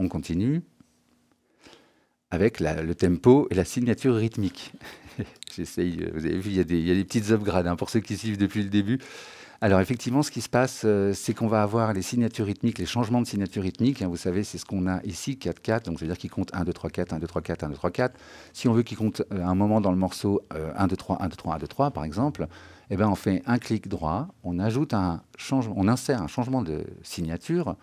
On continue avec le tempo et la signature rythmique. J'essaye, vous avez vu, il y a des petites upgrades hein, pour ceux qui suivent depuis le début. Alors effectivement, ce qui se passe, c'est qu'on va avoir les signatures rythmiques, les changements de signature rythmique. Hein, vous savez, c'est ce qu'on a ici, 4-4. Donc, c'est-à-dire qu'il compte 1, 2, 3, 4, 1, 2, 3, 4, 1, 2, 3, 4. Si on veut qu'il compte un moment dans le morceau 1, 2, 3, 1, 2, 3, 1, 2, 3, par exemple, eh ben, on fait un clic droit, on ajoute un changement, on insère un changement de signature.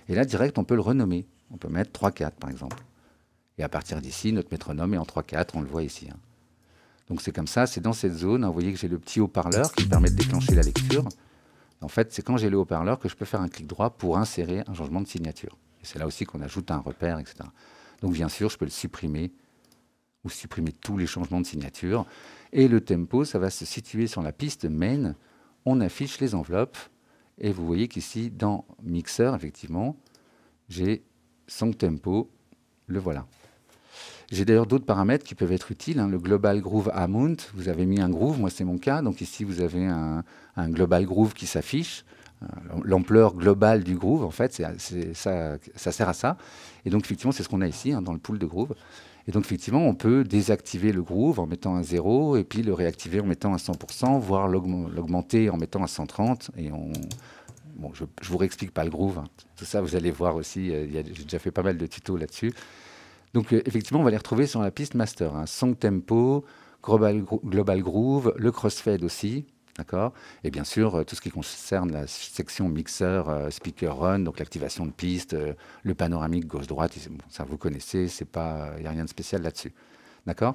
Et là, direct, on peut le renommer. On peut mettre 3, 4, par exemple. Et à partir d'ici, notre métronome est en 3, 4. On le voit ici. Hein. Donc, c'est comme ça, c'est dans cette zone. Hein, vous voyez que j'ai le petit haut-parleur qui permet de déclencher la lecture. En fait, c'est quand j'ai le haut-parleur que je peux faire un clic droit pour insérer un changement de signature. Et c'est là aussi qu'on ajoute un repère, etc. Donc bien sûr, je peux le supprimer ou supprimer tous les changements de signature. Et le tempo, ça va se situer sur la piste main. On affiche les enveloppes. Et vous voyez qu'ici, dans Mixer, effectivement, j'ai Song Tempo. Le voilà. J'ai d'ailleurs d'autres paramètres qui peuvent être utiles. Hein. Le Global Groove Amount, vous avez mis un groove, moi c'est mon cas. Donc ici, vous avez un Global Groove qui s'affiche. L'ampleur globale du groove, en fait, ça sert à ça. Et donc, effectivement, c'est ce qu'on a ici, hein, dans le pool de groove. Et donc, effectivement, on peut désactiver le groove en mettant un 0, et puis le réactiver en mettant un 100%, voire l'augmenter en mettant un 130. Et bon, je vous réexplique pas le groove. Hein. Tout ça, vous allez voir aussi. J'ai déjà fait pas mal de tutos là-dessus. Donc, effectivement, on va les retrouver sur la piste master. Hein. Song tempo, global groove, le crossfade aussi. D'accord. Et bien sûr, tout ce qui concerne la section mixeur, speaker run, donc l'activation de piste, le panoramique gauche-droite, bon, ça vous connaissez, il n'y a rien de spécial là-dessus. D'accord.